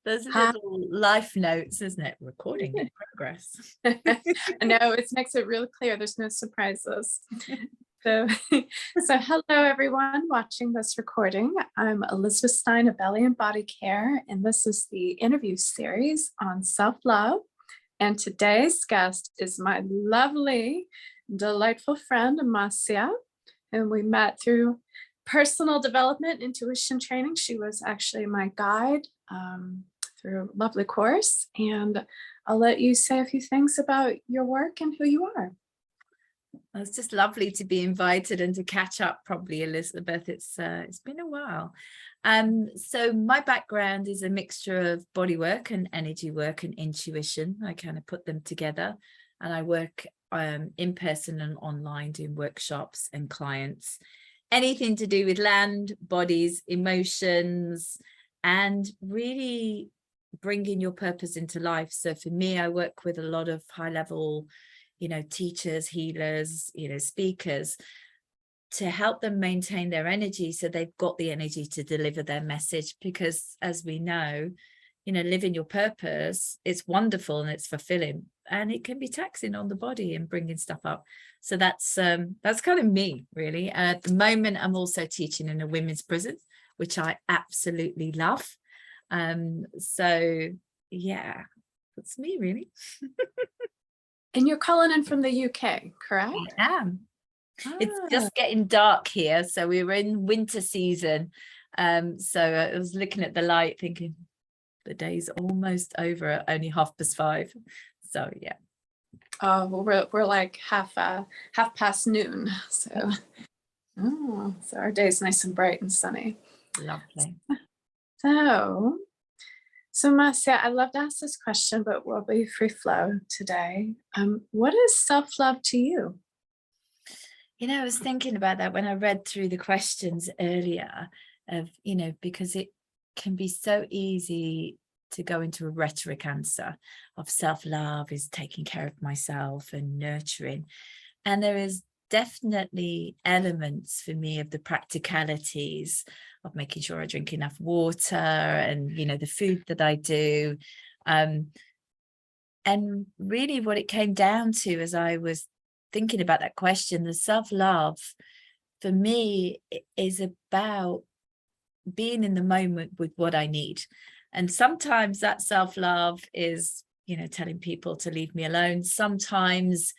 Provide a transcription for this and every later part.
Those are Hi. little life notes, isn't it? Recording in progress. I know, it makes it really clear there's no surprises. So, so hello everyone watching this recording. I'm Elizabeth Stein of Belly and Body Care, and this is the interview series on self-love. And today's guest is my lovely, delightful friend, Marcia, and we met through personal development, intuition training. She was actually my guide through a lovely course. And I'll let you say a few things about your work and who you are. Well, it's just lovely to be invited and to catch up, probably, Elizabeth. It's been a while. So my background is a mixture of body work and energy work and intuition. I kind of put them together, and I work in person and online doing workshops and clients, anything to do with land, bodies, emotions, and really bringing your purpose into life. So for me, I work with a lot of high level, teachers, healers, speakers, to help them maintain their energy so they've got the energy to deliver their message. Because as we know, living your purpose, it's wonderful and it's fulfilling, and it can be taxing on the body and bringing stuff up. So that's kind of me, really. At the moment, I'm also teaching in a women's prison, which I absolutely love. So yeah, that's me, really. And you're calling in from the UK, correct? I am. It's just getting dark here, so we were in winter season. So I was looking at the light thinking the day's almost over at only 5:30. So yeah. Oh, well, we're like half past noon. So so our day's nice and bright and sunny. Lovely. So Marcia, I love to ask this question, but we'll be free flow today. What is self-love to you? I was thinking about that when I read through the questions earlier of, because it can be so easy to go into a rhetoric answer of self-love is taking care of myself and nurturing. And there is definitely elements for me of the practicalities of making sure I drink enough water and, the food that I do. And really what it came down to as I was thinking about that question, the self-love for me is about being in the moment with what I need. And sometimes that self-love is, telling people to leave me alone. Sometimes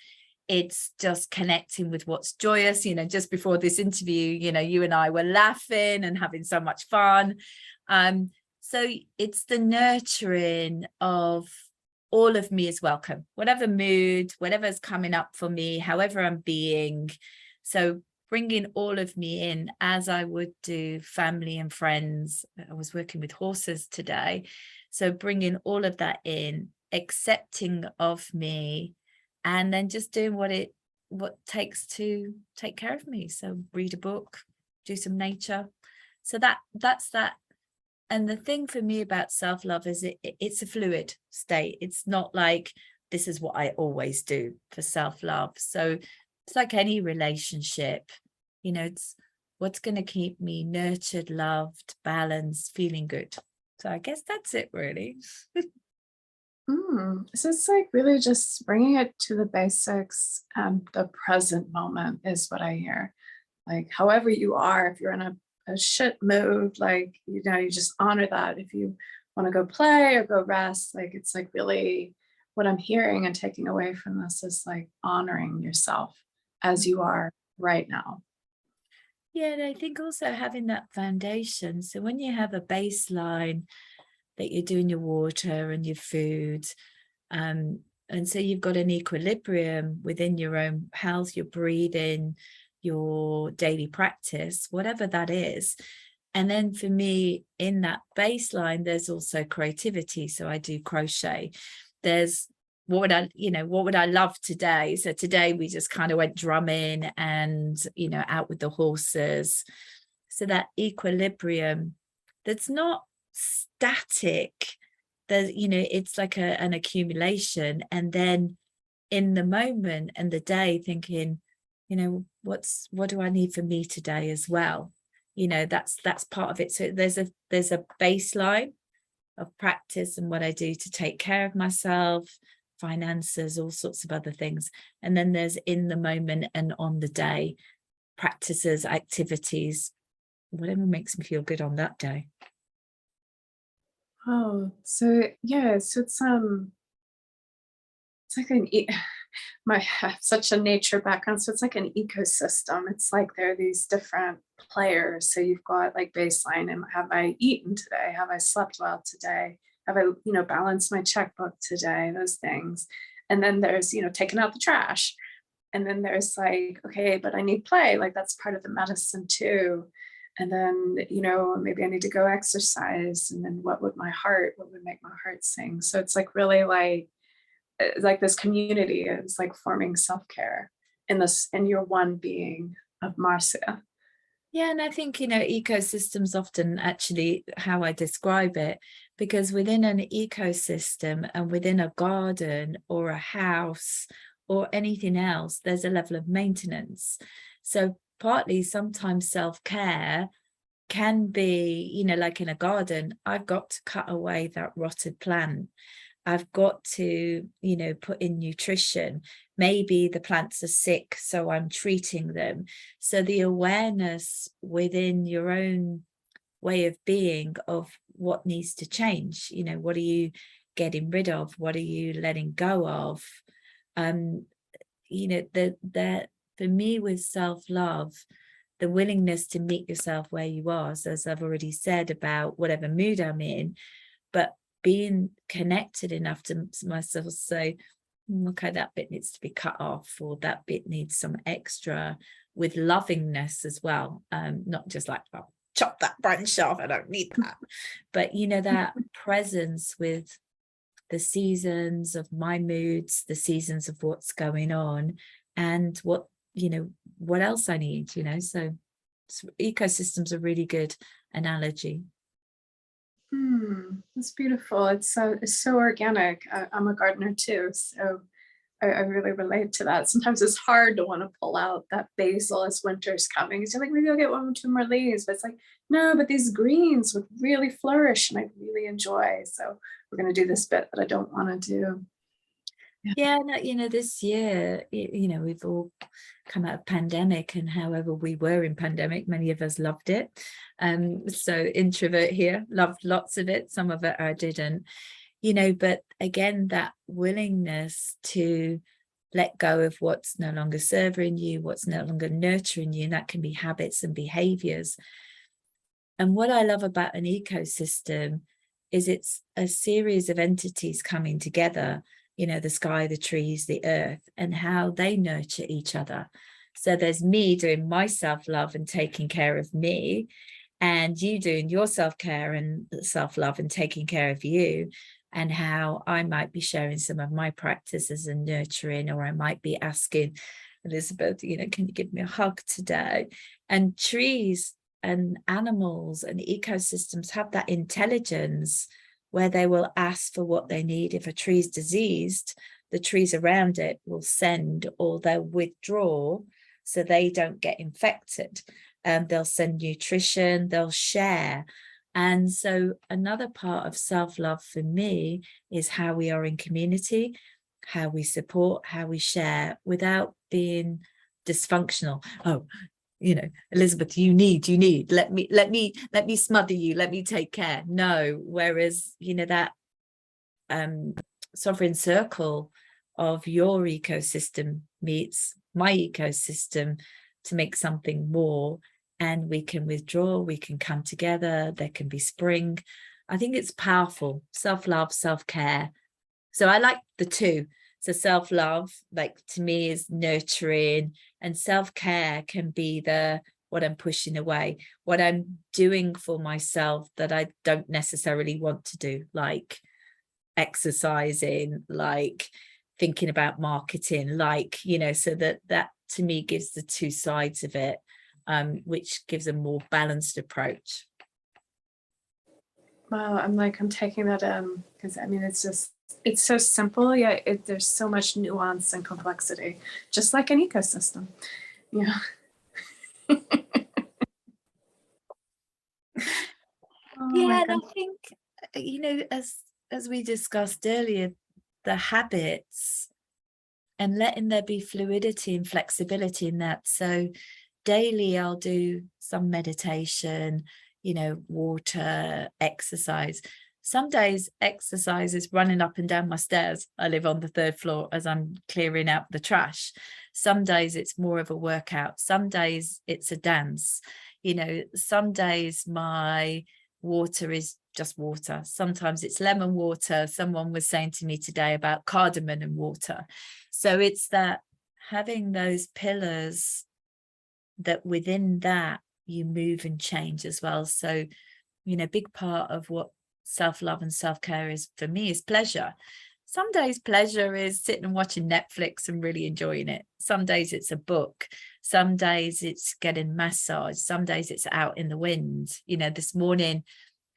it's just connecting with what's joyous. Just before this interview, you and I were laughing and having so much fun. So it's the nurturing of all of me is welcome, whatever mood, whatever's coming up for me, however I'm being. So bringing all of me in as I would do family and friends. I was working with horses today. So bringing all of that in, accepting of me, and then just doing what takes to take care of me. So read a book, do some nature. So that's that. And the thing for me about self-love is it's a fluid state. It's not like this is what I always do for self-love. So it's like any relationship, it's what's going to keep me nurtured, loved, balanced, feeling good. So I guess that's it, really. So it's like really just bringing it to the basics and the present moment is what I hear. Like, however you are, if you're in a shit mood, like, you just honor that. If you want to go play or go rest, like, it's like really what I'm hearing and taking away from this is like honoring yourself as you are right now. Yeah, and I think also having that foundation. So when you have a baseline that you're doing your water and your food, and so you've got an equilibrium within your own health, your breathing, your daily practice, whatever that is. And then for me, in that baseline, there's also creativity. So I do crochet. There's what would I love today? So today we just kind of went drumming and, out with the horses. So that equilibrium that's not static, there's, it's like an accumulation. And then in the moment and the day thinking, what do I need for me today as well? you know, that's part of it. So there's a baseline of practice and what I do to take care of myself, finances, all sorts of other things. And then there's in the moment and on the day practices, activities, whatever makes me feel good on that day. Oh, so yeah, so it's like I have such a nature background, so it's like an ecosystem. It's like there are these different players. So you've got like baseline, and have I eaten today? Have I slept well today? Have I, balanced my checkbook today? Those things. And then there's, taking out the trash. And then there's like, okay, but I need play. Like that's part of the medicine too. And then, maybe I need to go exercise. And then what would make my heart sing? So it's like really like this community is like forming self-care in your one being of Marcia. Yeah, and I think, ecosystems often actually how I describe it, because within an ecosystem and within a garden or a house or anything else, there's a level of maintenance. So partly sometimes self-care can be, like in a garden, I've got to cut away that rotted plant. I've got to, put in nutrition. Maybe the plants are sick, so I'm treating them. So the awareness within your own way of being of what needs to change, what are you getting rid of? What are you letting go of? For me with self-love, the willingness to meet yourself where you are. So as I've already said about whatever mood I'm in, but being connected enough to myself, so okay, that bit needs to be cut off, or that bit needs some extra, with lovingness as well. Not just like, oh, chop that branch off, I don't need that. But that presence with the seasons of my moods, the seasons of what's going on, and what else I need, so ecosystems are really good analogy. That's beautiful. It's so organic. I'm a gardener too, so I really relate to that. Sometimes it's hard to want to pull out that basil as winter's coming. So like, maybe I'll get 1 or 2 more leaves, but it's like, no, but these greens would really flourish and I'd really enjoy. So we're going to do this bit that I don't want to do. Yeah, no, this year, we've all come out of pandemic, and however we were in pandemic, many of us loved it. So introvert here, loved lots of it. Some of it I didn't, but again, that willingness to let go of what's no longer serving you, what's no longer nurturing you, and that can be habits and behaviors. And what I love about an ecosystem is it's a series of entities coming together, the sky, the trees, the earth, and how they nurture each other. So there's me doing my self-love and taking care of me, and you doing your self-care and self-love and taking care of you, and how I might be sharing some of my practices and nurturing, or I might be asking Elizabeth, can you give me a hug today? And trees and animals and ecosystems have that intelligence where they will ask for what they need. If a tree is diseased, the trees around it will send, or they'll withdraw so they don't get infected. They'll send nutrition, they'll share. And so another part of self-love for me is how we are in community, how we support, how we share without being dysfunctional. Oh, Elizabeth, you need, let me smother you, let me take care. No, whereas, that sovereign circle of your ecosystem meets my ecosystem to make something more, and we can withdraw, we can come together, there can be spring. I think it's powerful. Self-love, self-care. So I like the two. So self-love, like, to me, is nurturing, and self-care can be what I'm pushing away, what I'm doing for myself that I don't necessarily want to do, like exercising, like thinking about marketing, like, so that to me gives the two sides of it, which gives a more balanced approach. Wow, I'm taking that in, because it's so simple, yet there's so much nuance and complexity, just like an ecosystem. Yeah. Yeah, and I think, as we discussed earlier, the habits and letting there be fluidity and flexibility in that. So daily I'll do some meditation, water, exercise. Some days exercise is running up and down my stairs. I live on the 3rd floor as I'm clearing out the trash. Some days it's more of a workout. Some days it's a dance. Some days my water is just water. Sometimes it's lemon water. Someone was saying to me today about cardamom and water. So it's that having those pillars that within that you move and change as well. So, big part of what self-love and self-care is for me is pleasure. Some days pleasure is sitting and watching Netflix and really enjoying it. Some days it's a book. Some days it's getting massage. Some days it's out in the wind. This morning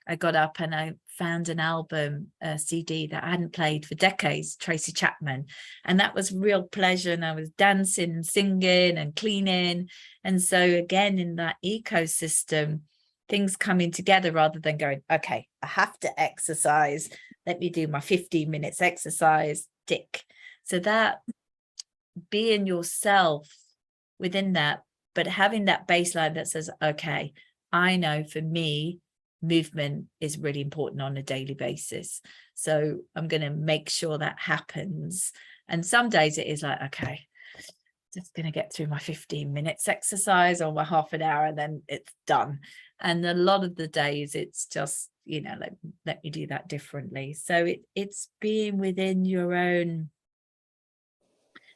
I got up and I found an album, a CD that I hadn't played for decades, Tracy Chapman. And that was real pleasure. And I was dancing and singing and cleaning. And so again, in that ecosystem, things coming together rather than going, okay, I have to exercise. Let me do my 15 minutes exercise, tick. So that being yourself within that, but having that baseline that says, okay, I know for me, movement is really important on a daily basis. So I'm going to make sure that happens. And some days it is like, okay, just going to get through my 15 minutes exercise or my half an hour and then it's done. And a lot of the days it's just, let me do that differently. So it's being within your own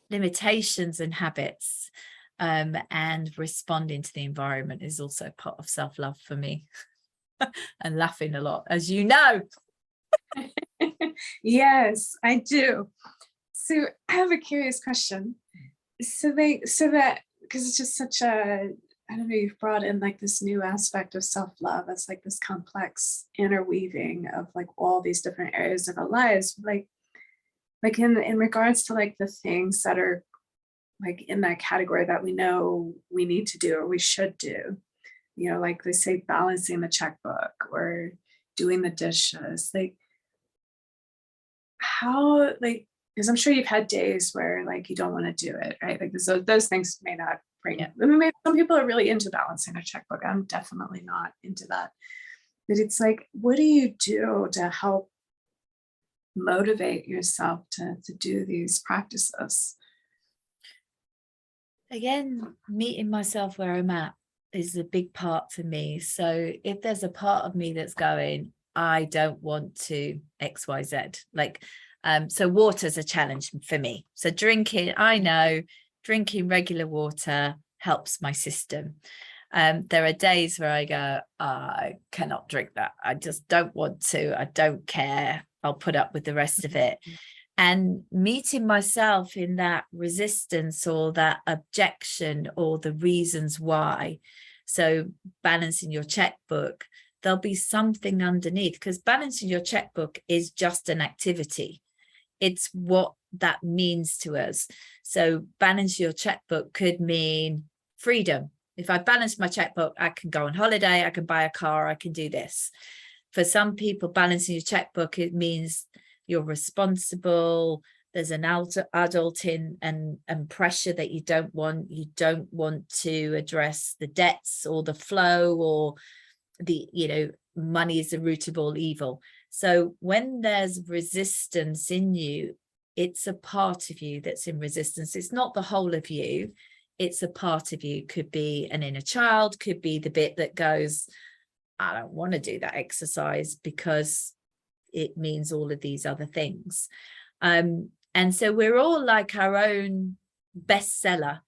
limitations and habits, and responding to the environment is also part of self-love for me. And laughing a lot, as you know. Yes, I do. So I have a curious question. So that because it's just such a, I don't know, you've brought in like this new aspect of self-love as like this complex interweaving of like all these different areas of our lives, like in regards to like the things that are like in that category that we know we need to do or we should do. Like they say, balancing the checkbook or doing the dishes, like how, like, because I'm sure you've had days where like you don't want to do it, right? Like those things may not bring it. I mean, maybe some people are really into balancing a checkbook. I'm definitely not into that. But it's like, what do you do to help motivate yourself to do these practices? Again, meeting myself where I'm at is a big part for me. So if there's a part of me that's going, I don't want to XYZ, like, so water's a challenge for me. So I know drinking regular water helps my system. There are days where I go, I cannot drink that. I just don't want to. I don't care. I'll put up with the rest of it. And meeting myself in that resistance or that objection or the reasons why. So balancing your checkbook, there'll be something underneath, because balancing your checkbook is just an activity. It's what that means to us. So balance your checkbook could mean freedom. If I balance my checkbook, I can go on holiday, I can buy a car, I can do this. For some people, balancing your checkbook, it means you're responsible. There's an adulting and pressure that you don't want. You don't want to address the debts or the flow or the, money is the root of all evil. So when there's resistance in you, it's a part of you that's in resistance. It's not the whole of you. It's a part of you. Could be an inner child, could be the bit that goes, I don't want to do that exercise because it means all of these other things. And so we're all like our own bestseller.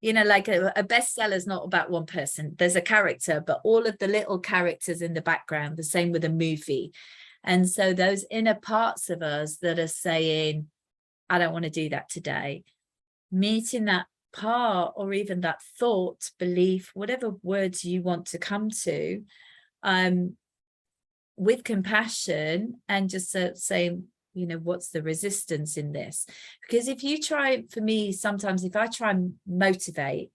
Like a bestseller is not about one person. There's a character, but all of the little characters in the background, the same with a movie. And so those inner parts of us that are saying, I don't want to do that today, meeting that part or even that thought, belief, whatever words you want to come to, with compassion and just saying, what's the resistance in this? Because if you try, for me, sometimes if I try and motivate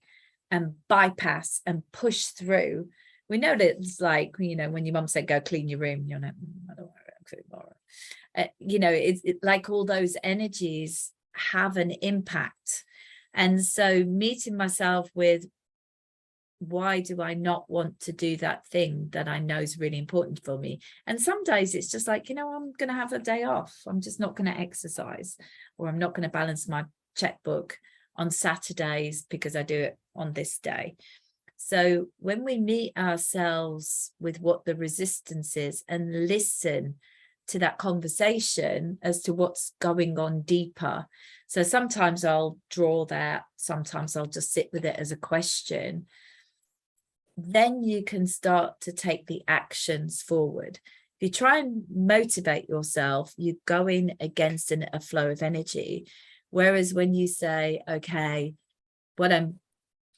and bypass and push through, We know that it's like, you know, when your mum said, go clean your room, you're like, I don't want to clean my room. You know, it's like all those energies have an impact. And so meeting myself with, why do I not want to do that thing that I know is really important for me? And some days it's just like, you know, I'm going to have a day off. I'm just not going to exercise, or I'm not going to balance my checkbook on Saturdays because I do it on this day. So when we meet ourselves with what the resistance is and listen to that conversation as to what's going on deeper. So sometimes I'll draw that, sometimes I'll just sit with it as a question. Then you can start to take the actions forward. If you try and motivate yourself, you're going against a flow of energy. Whereas when you say, okay, what I'm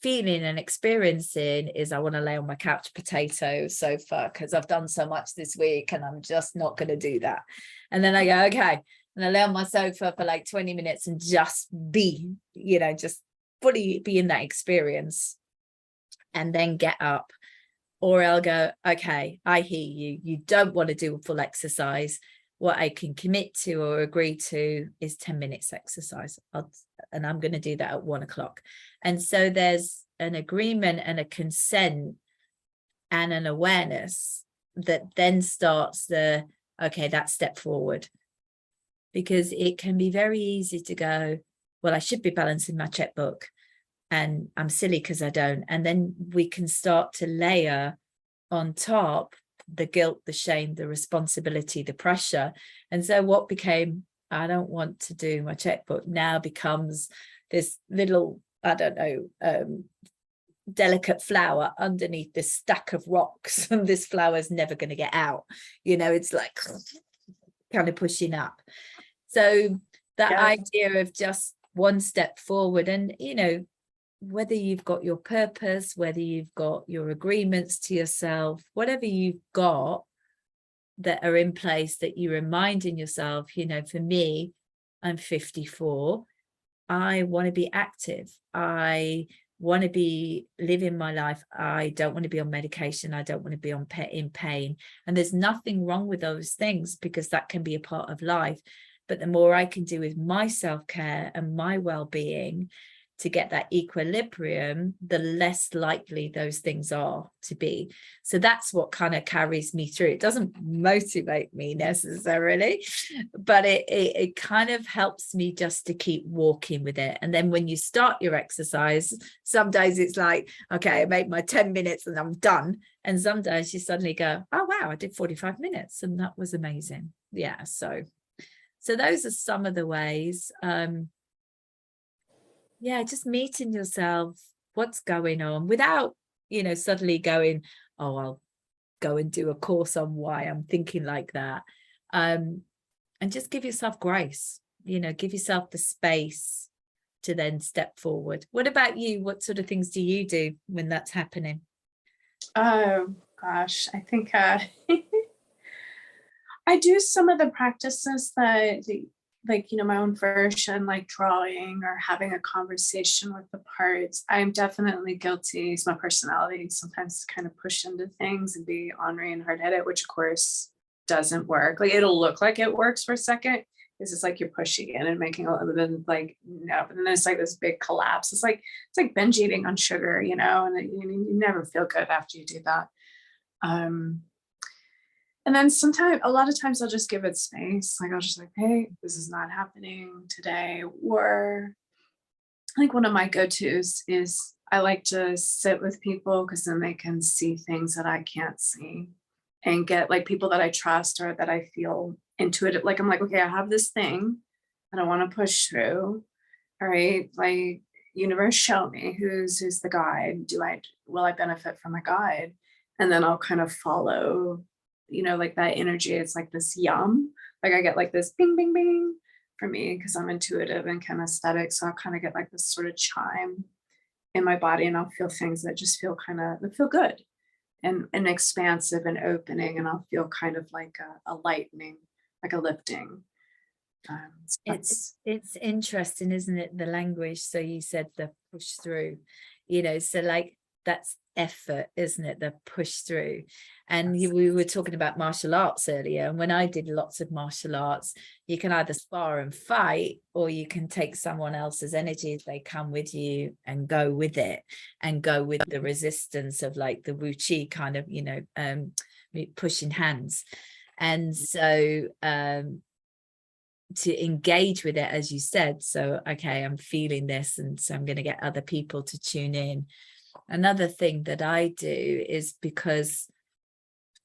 feeling and experiencing is I want to lay on my couch potato sofa because I've done so much this week and I'm just not going to do that. And then I go, okay, and I lay on my sofa for like 20 minutes and just be, you know, just fully be in that experience, and then get up. Or I'll go, okay, I hear you. You don't want to do a full exercise. What I can commit to or agree to is 10 minutes exercise. And I'm going to do that at 1 o'clock. And so there's an agreement and a consent and an awareness that then starts the, okay, that step forward. Because it can be very easy to go, well, I should be balancing my checkbook, and I'm silly because I don't. And then we can start to layer on top the guilt, the shame, the responsibility, the pressure. And so what became, I don't want to do my checkbook, now becomes this little, I don't know, delicate flower underneath this stack of rocks. And this flower's never going to get out. You know, it's like kind of pushing up. So that idea of just one step forward, and, you know, whether you've got your purpose, whether you've got your agreements to yourself, whatever you've got that are in place that you're reminding yourself, you know, for me, I'm 54. I want to be active. I want to be living my life. I don't want to be on medication. I don't want to be in pain. And there's nothing wrong with those things, because that can be a part of life. But the more I can do with my self-care and my well-being to get that equilibrium, the less likely those things are to be. So that's what kind of carries me through. It doesn't motivate me necessarily, but it kind of helps me just to keep walking with it. And then when you start your exercise, some days it's like, okay, I made my 10 minutes and I'm done. And some days you suddenly go, oh, wow, I did 45 minutes and that was amazing. Yeah. So those are some of the ways. Yeah, just meeting yourself, what's going on, without, you know, suddenly going, oh, I'll go and do a course on why I'm thinking like that. And just give yourself grace, you know, give yourself the space to then step forward. What about you? What sort of things do you do when that's happening? Oh gosh, I think I do some of the practices that, like, you know, my own version, like drawing or having a conversation with the parts. I'm definitely guilty. It's my personality. Sometimes kind of push into things and be ornery and hard-headed, which of course doesn't work. Like, it'll look like it works for a second. It's just like you're pushing in and making a little bit, like, no, but then it's like this big collapse. It's like binge eating on sugar, you know, and you never feel good after you do that. And then sometimes, a lot of times I'll just give it space. Like, I'll just like, hey, this is not happening today. Or I think one of my go-tos is I like to sit with people, because then they can see things that I can't see, and get like people that I trust or that I feel intuitive. Like, I'm like, okay, I have this thing that I want to push through. All right. Like, universe, show me who's the guide. Will I benefit from a guide? And then I'll kind of follow, you know, like that energy. It's like this yum, like I get like this bing, bing, bing for me, because I'm intuitive and kinesthetic. So I'll kind of get like this sort of chime in my body, and I'll feel things that just feel good and expansive and opening. And I'll feel kind of like a lightening, like a lifting. So It's interesting, isn't it? The language. So you said the push through, you know, so like that's effort, isn't it? The push through. And we were talking about martial arts earlier, and when I did lots of martial arts, you can either spar and fight, or you can take someone else's energy, they come with you, and go with it, and go with the resistance of like the Wu Chi kind of, you know, pushing hands. And so to engage with it, as you said, so okay, I'm feeling this, and so I'm going to get other people to tune in. Another thing that I do is, because,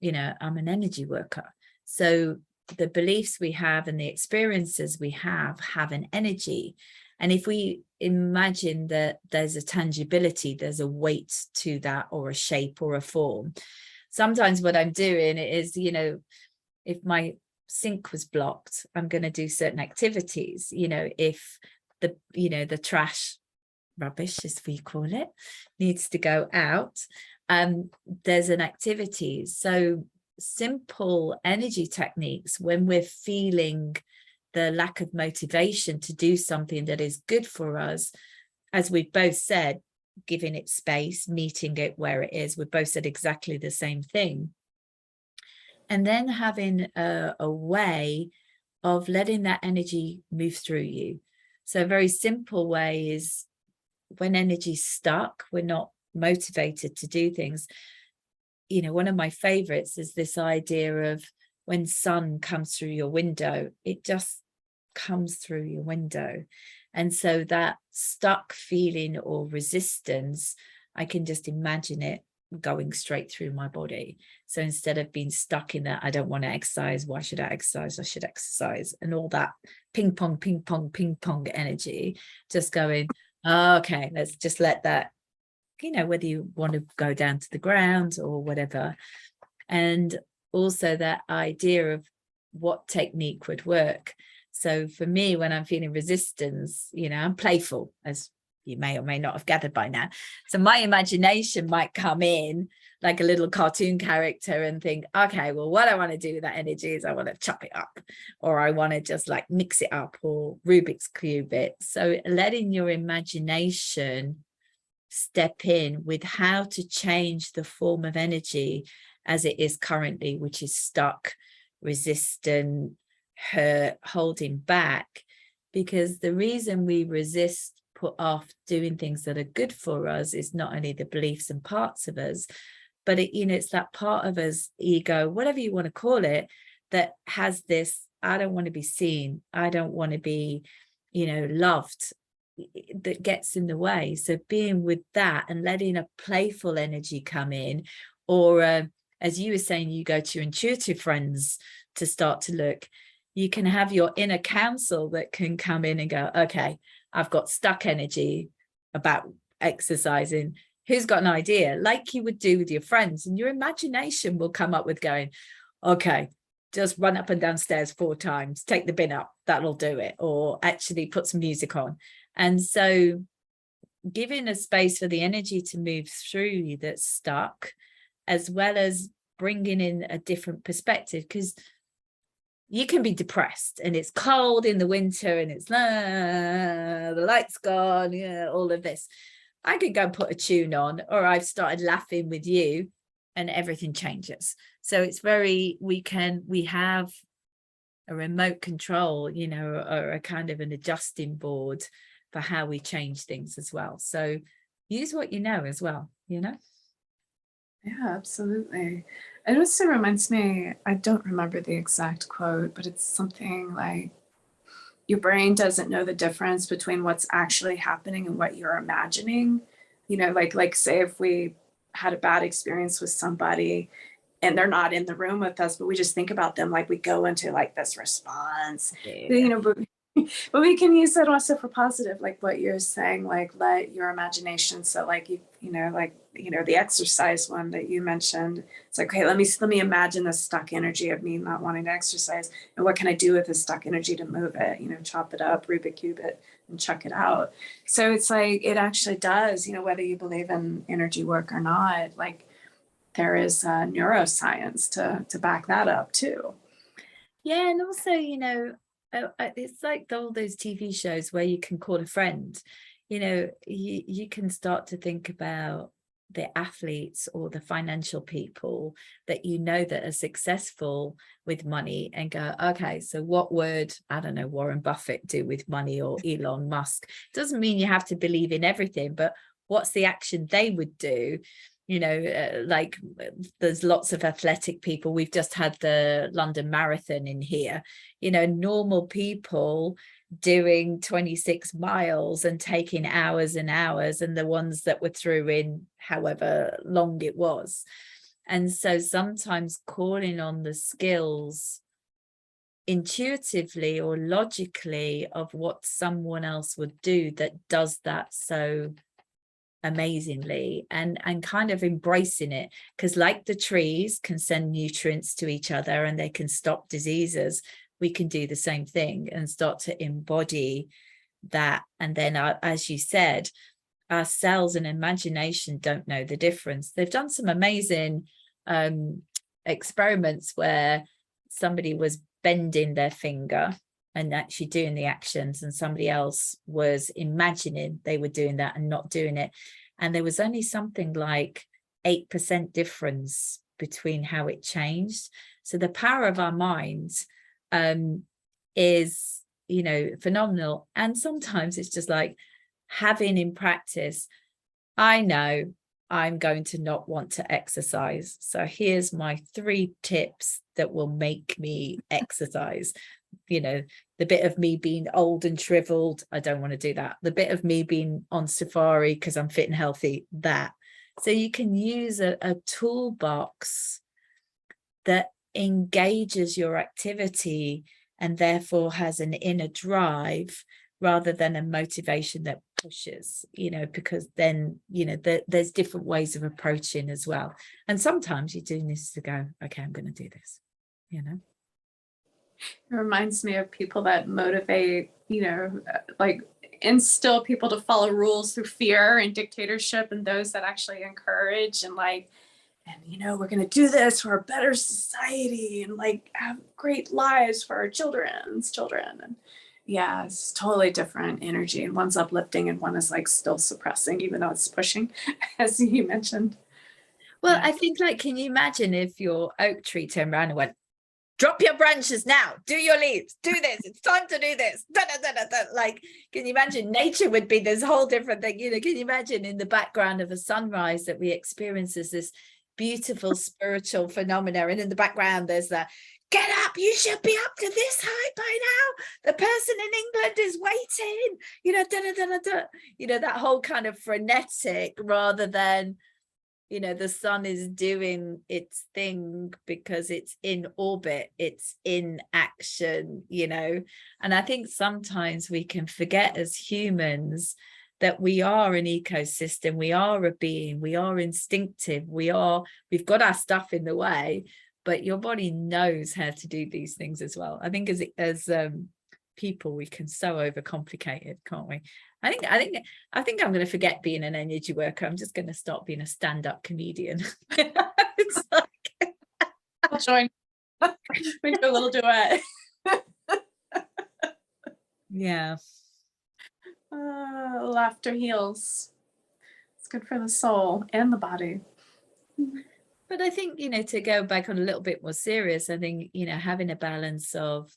you know, I'm an energy worker, so the beliefs we have and the experiences we have an energy. And if we imagine that there's a tangibility, there's a weight to that, or a shape or a form. Sometimes what I'm doing is, you know, if my sink was blocked, I'm going to do certain activities. You know, if the, you know, the trash, rubbish as we call it, needs to go out, there's an activity. So simple energy techniques, when we're feeling the lack of motivation to do something that is good for us, as we've both said, giving it space, meeting it where it is. We both said exactly the same thing. And then having a way of letting that energy move through you. So a very simple way is, when energy's stuck, we're not motivated to do things. You know, one of my favorites is this idea of when sun comes through your window, it just comes through your window. And so that stuck feeling or resistance, I can just imagine it going straight through my body. So instead of being stuck in that, I don't want to exercise, why should I exercise, I should exercise, and all that ping pong energy, just going, okay, let's just let that, you know, whether you want to go down to the ground or whatever. And also that idea of what technique would work. So for me, when I'm feeling resistance, you know, I'm playful, as you may or may not have gathered by now. So my imagination might come in like a little cartoon character and think, okay, well, what I want to do with that energy is I want to chop it up, or I want to just like mix it up, or Rubik's Cube it. So letting your imagination step in with how to change the form of energy as it is currently, which is stuck, resistant, hurt, holding back. Because the reason we resist, put off doing things that are good for us, is not only the beliefs and parts of us, but it, you know, it's that part of us, ego, whatever you want to call it, that has this, I don't want to be seen, I don't want to be, you know, loved, that gets in the way. So being with that and letting a playful energy come in, or as you were saying, you go to your intuitive friends to start to look, you can have your inner counsel that can come in and go, okay, I've got stuck energy about exercising. Who's got an idea? Like you would do with your friends, and your imagination will come up with going, okay, just run up and down stairs 4 times, take the bin up, that'll do it. Or actually put some music on. And so giving a space for the energy to move through you that's stuck, as well as bringing in a different perspective, because you can be depressed and it's cold in the winter and it's the light's gone, yeah, all of this. I could go and put a tune on, or I've started laughing with you, and everything changes. So it's very, we have a remote control, you know, or a kind of an adjusting board for how we change things as well. So use what you know as well, you know? Yeah, absolutely. It also reminds me, I don't remember the exact quote, but it's something like, your brain doesn't know the difference between what's actually happening and what you're imagining. You know, like say if we had a bad experience with somebody and they're not in the room with us, but we just think about them, like we go into like this response, you know, but we can use that also for positive, like what you're saying, like let your imagination. So like, the exercise one that you mentioned, it's like, okay, let me imagine the stuck energy of me not wanting to exercise. And what can I do with this stuck energy to move it, you know, chop it up, Rubik Cube it, and chuck it out. So it's like, it actually does, you know, whether you believe in energy work or not, like there is neuroscience to back that up too. Yeah, and also, you know, it's like all those TV shows where you can call a friend, you know, you can start to think about the athletes or the financial people that you know that are successful with money and go, okay, so what would, I don't know, Warren Buffett do with money, or Elon Musk? Doesn't mean you have to believe in everything, but what's the action they would do? You know, like there's lots of athletic people. We've just had the London Marathon in here, you know, normal people doing 26 miles and taking hours and hours, and the ones that were through in however long it was. And so sometimes calling on the skills intuitively or logically of what someone else would do that does that so amazingly, and kind of embracing it, because like the trees can send nutrients to each other and they can stop diseases, we can do the same thing and start to embody that. And then as you said, our cells and imagination don't know the difference. They've done some amazing experiments where somebody was bending their finger and actually doing the actions, and somebody else was imagining they were doing that and not doing it. And there was only something like 8% difference between how it changed. So the power of our minds is, you know, phenomenal. And sometimes it's just like having in practice, I know I'm going to not want to exercise, so here's my 3 tips that will make me exercise. You know, the bit of me being old and shriveled, I don't want to do that. The bit of me being on safari because I'm fit and healthy, that. So you can use a toolbox that engages your activity and therefore has an inner drive rather than a motivation that pushes, you know, because then, you know, there's different ways of approaching as well. And sometimes you do need to go, okay, I'm going to do this, you know. It reminds me of people that motivate, you know, like instill people to follow rules through fear and dictatorship, and those that actually encourage and like, and you know, we're going to do this for a better society and like have great lives for our children's children. And yeah, it's totally different energy. And one's uplifting and one is like still suppressing, even though it's pushing, as you mentioned. Well, Yeah. I think, like, can you imagine if your oak tree turned around and went, drop your branches now, do your leaves, do this, it's time to do this, da, da, da, da, da. Like, can you imagine? Nature would be this whole different thing, you know. Can you imagine in the background of a sunrise that we experience as this beautiful spiritual phenomena, and in the background there's the get up, you should be up to this height by now, the person in England is waiting, you know, da, da, da, da, da. You know, that whole kind of frenetic, rather than, you know, the sun is doing its thing because it's in orbit, it's in action, you know. And I think sometimes we can forget as humans that we are an ecosystem, we are a being, we are instinctive, we've got our stuff in the way, but your body knows how to do these things as well. I think as people, we can so overcomplicate it, can't we? I think I'm going to forget being an energy worker. I'm just going to start being a stand-up comedian. It's like, I'll join. We do a little duet. yeah. Laughter heals. It's good for the soul and the body. But I think, you know, to go back on a little bit more serious, I think, you know, having a balance of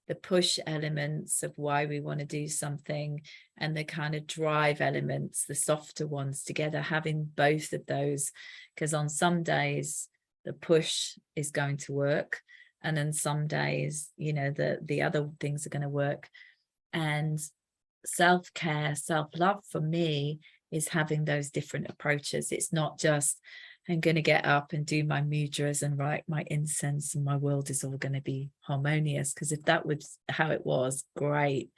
the push elements of why we want to do something and the kind of drive elements, the softer ones together, having both of those, because on some days the push is going to work, and then some days, you know, the other things are going to work. And self-care, self-love for me is having those different approaches. It's not just, I'm going to get up and do my mudras and write my incense and my world is all going to be harmonious, because if that was how it was, great.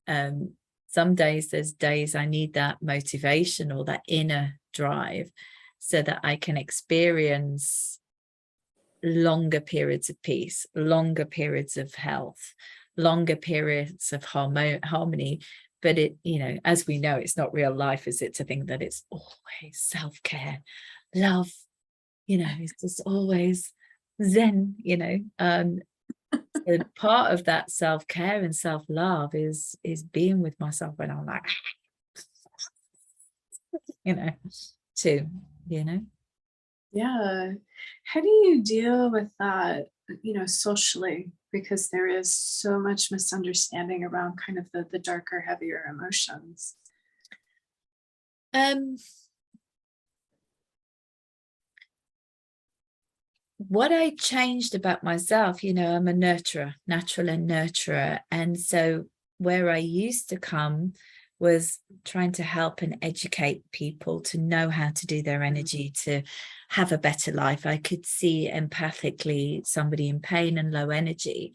Some days, there's days I need that motivation or that inner drive so that I can experience longer periods of peace, longer periods of health, longer periods of harmony. But it, you know, as we know, it's not real life, is it, to think that it's always self-care, love, you know, it's just always zen, you know. So part of that self-care and self-love is being with myself when I'm like, you know. too, you know. Yeah. How do you deal with that, socially? Because there is so much misunderstanding around kind of the darker, heavier emotions. Um, what I changed about myself, I'm a nurturer, natural and nurturer. And so where I used to come was trying to help and educate people to know how to do their energy, to have a better life. I could see empathically somebody in pain and low energy.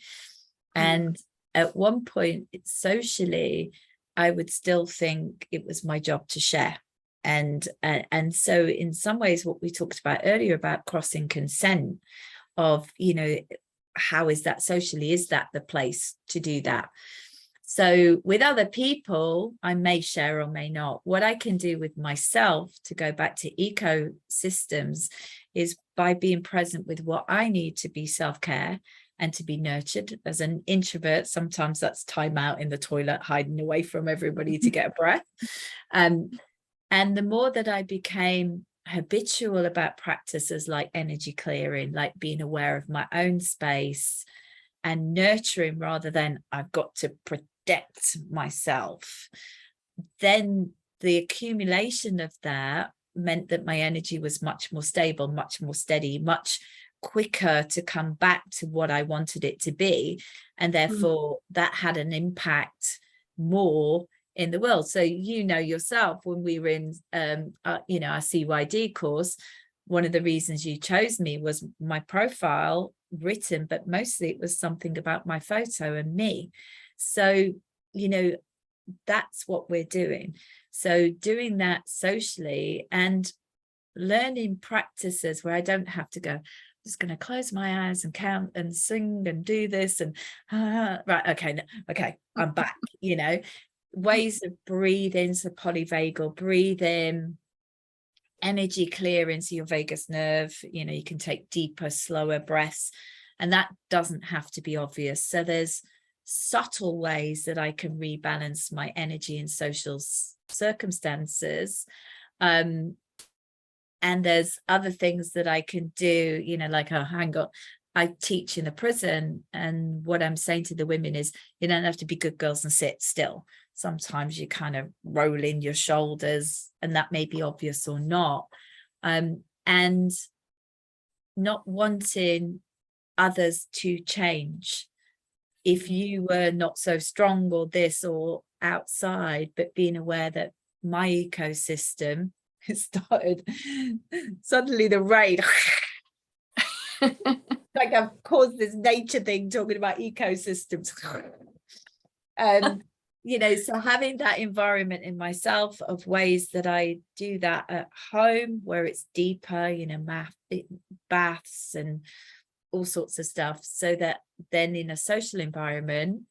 And at one point, socially, I would still think it was my job to share. And so in some ways, what we talked about earlier about crossing consent of, how is that socially? Is that the place to do that? So with other people, I may share or may not. What I can do with myself, to go back to ecosystems, is by being present with what I need to be self-care and to be nurtured. As an introvert, sometimes that's time out in the toilet, hiding away from everybody to get a breath. And the more that I became habitual about practices like energy clearing, like being aware of my own space and nurturing rather than I've got to protect myself, then the accumulation of that meant that my energy was much more stable, much more steady, much quicker to come back to what I wanted it to be. And therefore that had an impact more in the world. So yourself, when we were in our CYD course, one of the reasons you chose me was my profile written, but mostly it was something about my photo and me. So that's what we're doing. So doing that socially and learning practices where I don't have to go, I'm just going to close my eyes and count and sing and do this and right, okay, I'm back. Ways of breathing, so polyvagal breathing, energy clearing, so your vagus nerve, you can take deeper, slower breaths, and that doesn't have to be obvious. So there's subtle ways that I can rebalance my energy in social circumstances, and there's other things that I can do, like, hang on, I teach in a prison, and what I'm saying to the women is, you don't have to be good girls and sit still. Sometimes you kind of roll in your shoulders, and that may be obvious or not. And not wanting others to change. If you were not so strong or this or outside, but being aware that my ecosystem started, suddenly the rain, like I've caused this nature thing talking about ecosystems. So having that environment in myself of ways that I do that at home, where it's deeper, baths and all sorts of stuff, so that then in a social environment,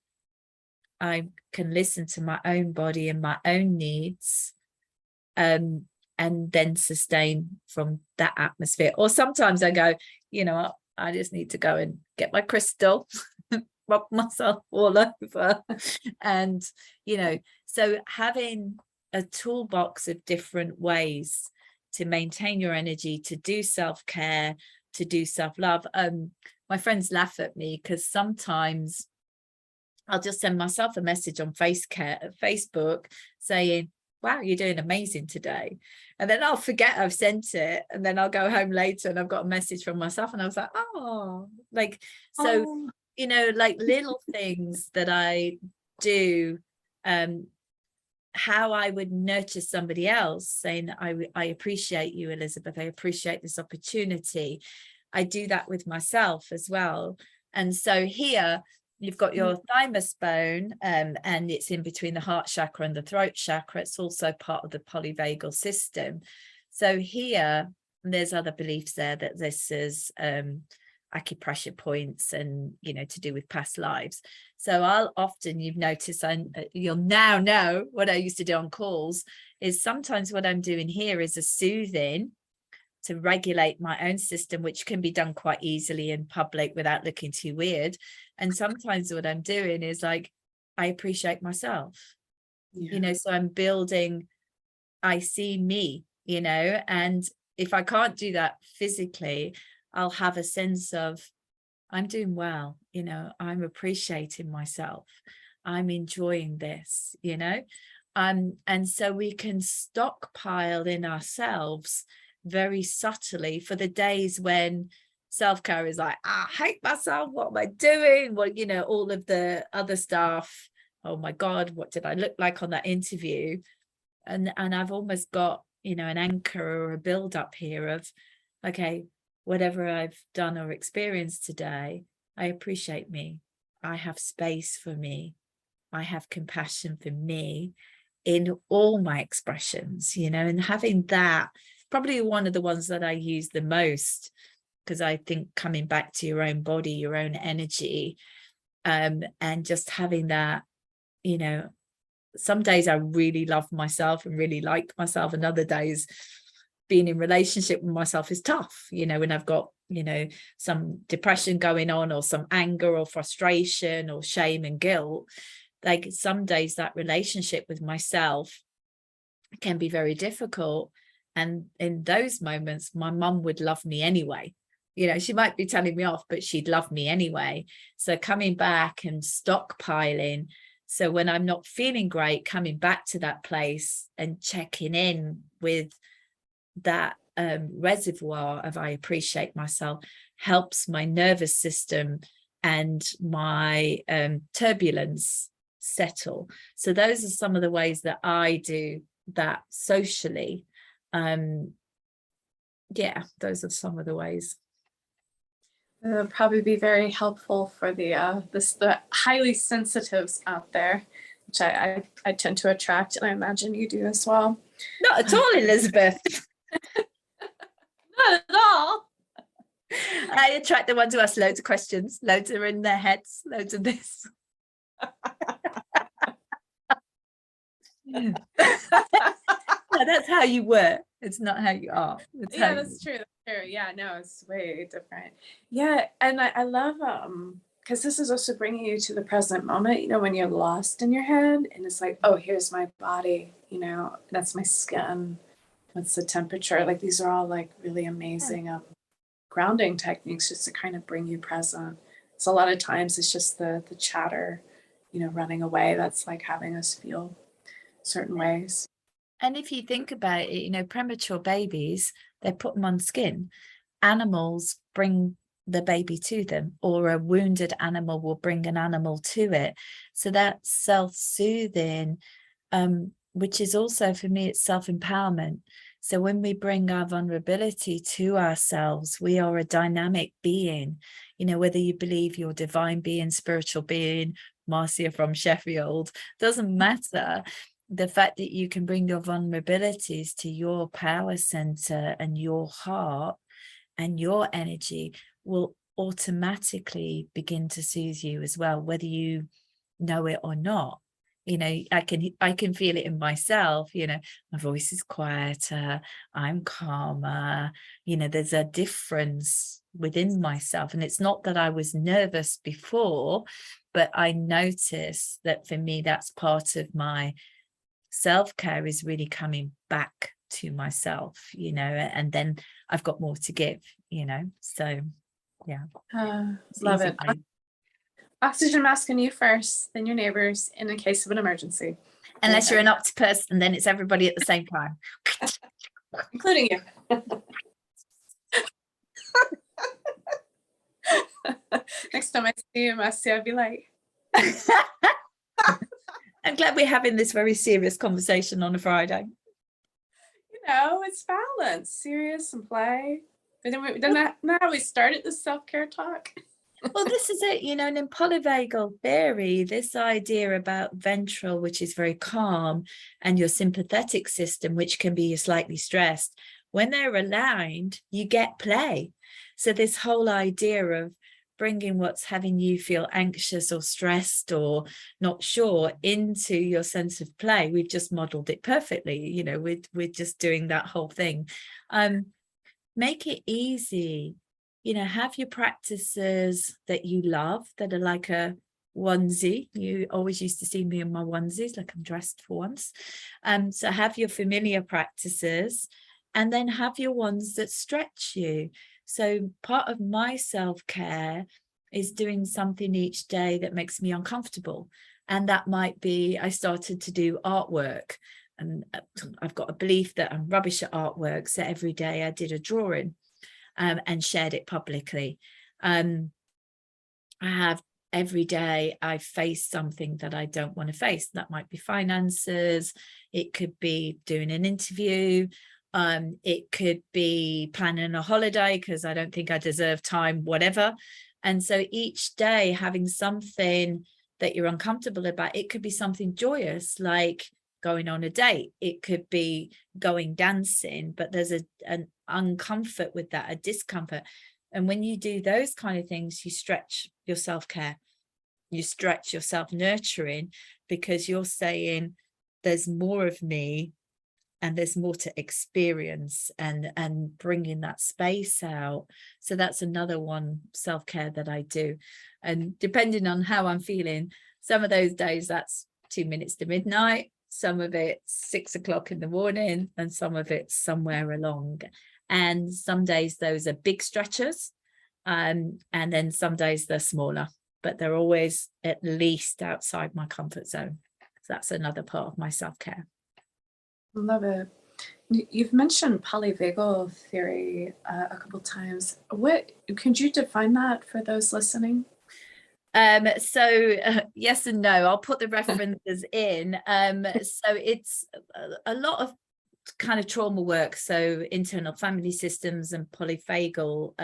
I can listen to my own body and my own needs, and then sustain from that atmosphere. Or sometimes I go, I just need to go and get my crystal, rub myself all over. And, so having a toolbox of different ways to maintain your energy, to do self-care, to do self-love. My friends laugh at me because sometimes I'll just send myself a message on Facebook saying, wow, you're doing amazing today. And then I'll forget I've sent it. And then I'll go home later and I've got a message from myself. And I was like, like little things that I do, how I would nurture somebody else, saying, I appreciate you, Elizabeth. I appreciate this opportunity. I do that with myself as well. And so here, you've got your thymus bone, and it's in between the heart chakra and the throat chakra. It's also part of the polyvagal system. So here, there's other beliefs there that this is acupressure points and, to do with past lives. So I'll often, you've noticed, you'll now know what I used to do on calls, is sometimes what I'm doing here is a soothing to regulate my own system, which can be done quite easily in public without looking too weird. And sometimes what I'm doing is like, I appreciate myself, so I'm building, I see me, you know, and if I can't do that physically, I'll have a sense of, I'm doing well, you know, I'm appreciating myself, I'm enjoying this, you know. And so we can stockpile in ourselves very subtly for the days when self-care is like, I hate myself, what am I doing? Well, you know, all of the other stuff. Oh my God, what did I look like on that interview? And I've almost got, you know, an anchor or a build up here of, okay, whatever I've done or experienced today, I appreciate me. I have space for me. I have compassion for me in all my expressions, you know, and having that, probably one of the ones that I use the most, because I think coming back to your own body, your own energy, and just having that, you know, some days I really love myself and really like myself, and other days being in relationship with myself is tough, you know, when I've got, you know, some depression going on, or some anger or frustration or shame and guilt. Like some days that relationship with myself can be very difficult, and in those moments my mum would love me anyway, you know, she might be telling me off, but she'd love me anyway. So coming back and stockpiling, so when I'm not feeling great, coming back to that place and checking in with that reservoir of I appreciate myself, helps my nervous system and my turbulence settle. So those are some of the ways that I do that socially. Yeah, those are some of the ways. It'll probably be very helpful for the highly sensitives out there, which I tend to attract, and I imagine you do as well. Not at all, Elizabeth. Not at all. I attract the ones who ask loads of questions, loads are in their heads, loads of this. Yeah. No, that's how you work. It's not how you are. Yeah, that's true. That's true. Yeah, no, it's way different. Yeah, and I love because this is also bringing you to the present moment. You know, when you're lost in your head, and it's like, oh, here's my body. You know, that's my skin. What's the temperature? Like these are all like really amazing grounding techniques, just to kind of bring you present. So a lot of times it's just the chatter, you know, running away. That's like having us feel certain ways. And if you think about it, you know, premature babies, they put them on skin. Animals bring the baby to them, or a wounded animal will bring an animal to it. So that's self-soothing, which is also, for me, it's self-empowerment. So when we bring our vulnerability to ourselves, we are a dynamic being, you know, whether you believe you're divine being, spiritual being, Marcia from Sheffield, doesn't matter. The fact that you can bring your vulnerabilities to your power center and your heart and your energy will automatically begin to soothe you as well, whether you know it or not. You know, I can feel it in myself, you know, my voice is quieter, I'm calmer, you know, there's a difference within myself. And it's not that I was nervous before, but I noticed that for me, that's part of my self-care, is really coming back to myself, you know, and then I've got more to give, you know. So yeah, love it. Oxygen mask on you first, then your neighbors, in the case of an emergency. Unless you're an octopus, and then it's everybody at the same time, including you. Next time I see you, Marcia, I'll be like, I'm glad we're having this very serious conversation on a Friday. You know, it's balance, serious and play. But then not how we started the self-care talk. Well, this is it, you know, and in polyvagal theory, this idea about ventral, which is very calm, and your sympathetic system, which can be slightly stressed, when they're aligned, you get play. So this whole idea of bringing what's having you feel anxious or stressed or not sure into your sense of play, we've just modeled it perfectly, you know, we're just doing that whole thing. Make it easy, you know, have your practices that you love, that are like a onesie. You always used to see me in my onesies, like I'm dressed for once. So have your familiar practices, and then have your ones that stretch you. So part of my self-care is doing something each day that makes me uncomfortable. And that might be, I started to do artwork, and I've got a belief that I'm rubbish at artwork. So every day I did a drawing and shared it publicly. I have every day I face something that I don't want to face. That might be finances. It could be doing an interview. It could be planning a holiday because I don't think I deserve time, whatever. And so each day having something that you're uncomfortable about, it could be something joyous, like going on a date. It could be going dancing, but there's an uncomfort with that, a discomfort. And when you do those kind of things, you stretch your self-care, you stretch your self-nurturing, because you're saying there's more of me and there's more to experience, and bringing that space out. So that's another one, self-care, that I do. And depending on how I'm feeling, some of those days that's 2 minutes to midnight, some of it's 6 o'clock in the morning, and some of it's somewhere along. And some days those are big stretches, and then some days they're smaller, but they're always at least outside my comfort zone. So that's another part of my self-care. Love it. You've mentioned polyvagal theory a couple times. What could you define that for those listening? Yes and no. I'll put the references in. So it's a lot of kind of trauma work, so internal family systems and polyvagal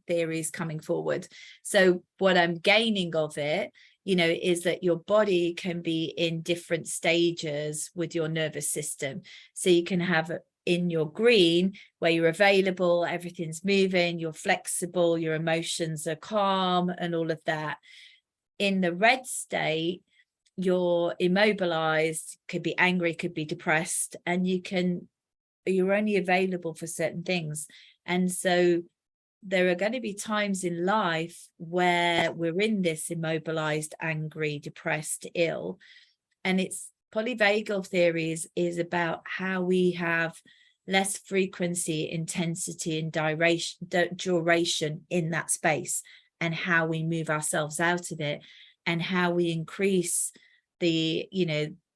theories coming forward. So what I'm gaining of it, is that your body can be in different stages with your nervous system. So you can have in your green, where you're available, everything's moving, you're flexible, your emotions are calm and all of that. In the red state, you're immobilized, could be angry, could be depressed, and you're only available for certain things. And so there are going to be times in life where we're in this immobilized, angry, depressed, ill. And it's polyvagal theories is about how we have less frequency, intensity, and duration in that space, and how we move ourselves out of it, and how we increase the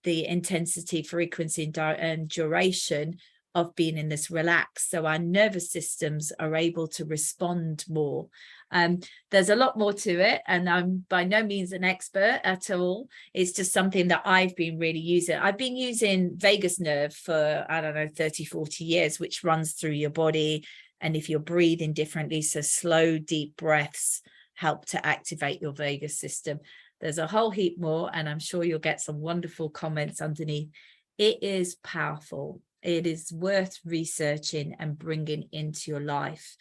intensity, frequency, and duration of being in this relaxed, so our nervous systems are able to respond more. There's a lot more to it, and I'm by no means an expert at all. It's just something that I've been really using. I've been using vagus nerve for, 30, 40 years, which runs through your body. And if you're breathing differently, so slow, deep breaths help to activate your vagus system. There's a whole heap more, and I'm sure you'll get some wonderful comments underneath. It is powerful. It is worth researching and bringing into your life,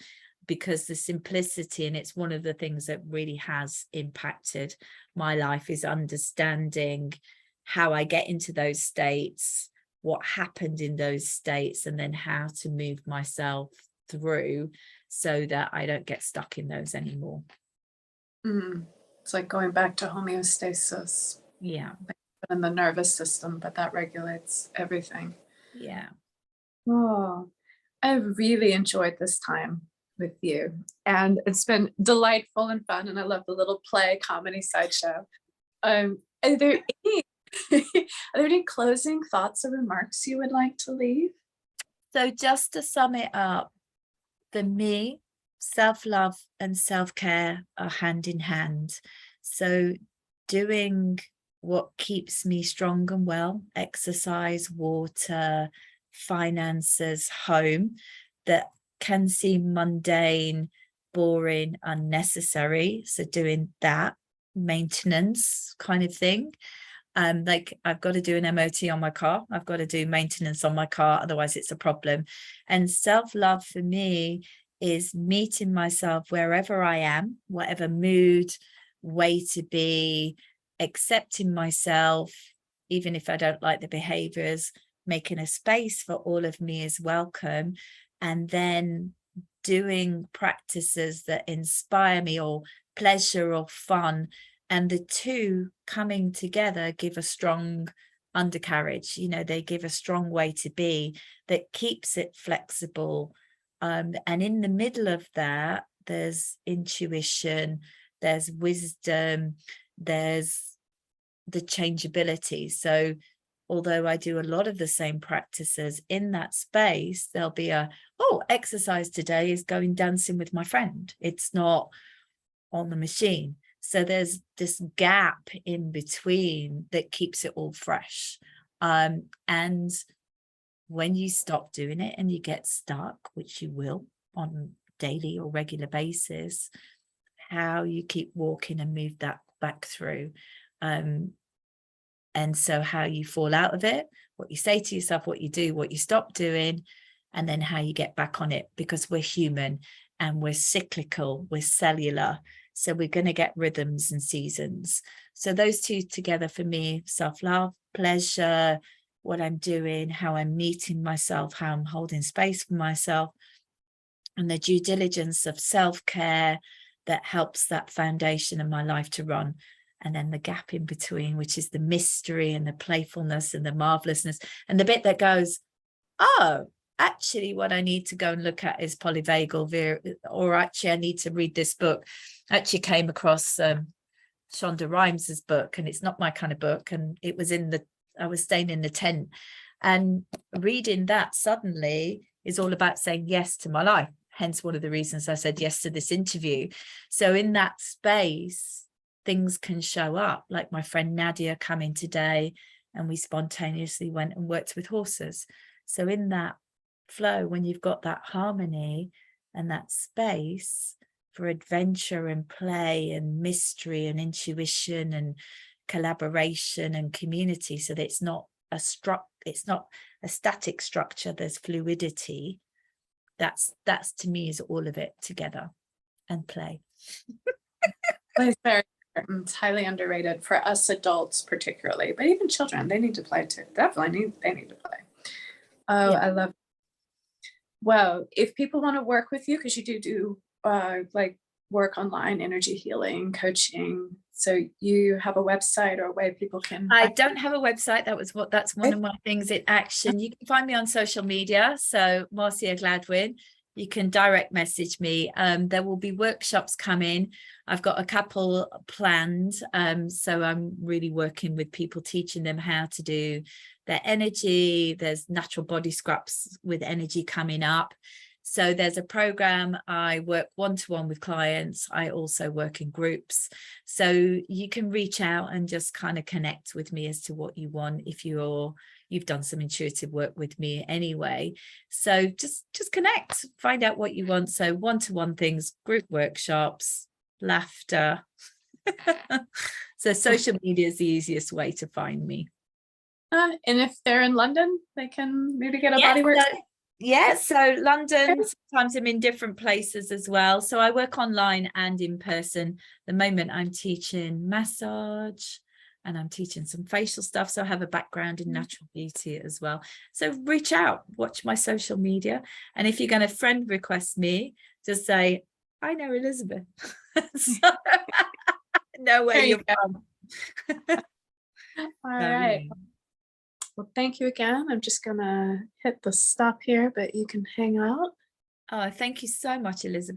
because the simplicity, and it's one of the things that really has impacted my life, is understanding how I get into those states, what happened in those states, and then how to move myself through so that I don't get stuck in those anymore. It's like going back to homeostasis. Yeah. In the nervous system, but that regulates everything. Yeah. Oh, I really enjoyed this time with you, and it's been delightful and fun, and I love the little play comedy sideshow. Are there any closing thoughts or remarks you would like to leave? So just to sum it up, for me, self-love and self-care are hand in hand. So doing what keeps me strong and well, exercise, water, finances, home, that can seem mundane, boring, unnecessary. So doing that maintenance kind of thing. Like I've got to do an MOT on my car. I've got to do maintenance on my car. Otherwise it's a problem. And self-love for me is meeting myself wherever I am, whatever mood, way to be, accepting myself, even if I don't like the behaviors, making a space for all of me is welcome, and then doing practices that inspire me, or pleasure or fun, and the two coming together give a strong undercarriage. You know, they give a strong way to be that keeps it flexible. And in the middle of that, there's intuition, there's wisdom, there's the changeability. So although I do a lot of the same practices in that space, there'll be exercise today is going dancing with my friend. It's not on the machine. So there's this gap in between that keeps it all fresh. And when you stop doing it and you get stuck, which you will on daily or regular basis, how you keep walking and move that back through. And so how you fall out of it, what you say to yourself, what you do, what you stop doing, and then how you get back on it, because we're human and we're cyclical, we're cellular. So we're going to get rhythms and seasons. So those two together for me, self-love, pleasure, what I'm doing, how I'm meeting myself, how I'm holding space for myself, and the due diligence of self-care that helps that foundation of my life to run. And then the gap in between, which is the mystery and the playfulness and the marvelousness, and the bit that goes, oh, actually what I need to go and look at is polyvagal, or actually I need to read this book. I actually came across Shonda Rhimes's book, and it's not my kind of book, and it was I was staying in the tent, and reading that suddenly is all about saying yes to my life. Hence one of the reasons I said yes to this interview. So in that space, things can show up, like my friend Nadia coming today, and we spontaneously went and worked with horses. So in that flow, when you've got that harmony and that space for adventure and play and mystery and intuition and collaboration and community, so that it's not a static structure, there's fluidity. That's to me is all of it together, and play. Play is very important. It's highly underrated for us adults particularly, but even children, they need to play too. Definitely they need to play. Oh, yeah. I love it. Well, if people want to work with you, because you do like work online, energy healing, coaching. So you have a website or a way people can. I don't have a website. That's one of my things in action. You can find me on social media. So Marcia Gladwin, you can direct message me. There will be workshops coming. I've got a couple planned. So I'm really working with people, teaching them how to do their energy. There's natural body scrubs with energy coming up. So there's a program. I work one-to-one with clients. I also work in groups. So you can reach out and just kind of connect with me as to what you want if you've done some intuitive work with me anyway. So just connect, find out what you want. So one-to-one things, group workshops, laughter. So social media is the easiest way to find me. And if they're in London, they can maybe get a body work. So London, sometimes I'm in different places as well. So I work online and in person. The moment I'm teaching massage and I'm teaching some facial stuff. So I have a background in natural beauty as well. So reach out, watch my social media. And if you're going to friend request me, just say, I know Elizabeth. So, know where you're from. All right. Well, thank you again. I'm just going to hit the stop here, but you can hang out. Oh, thank you so much, Elizabeth.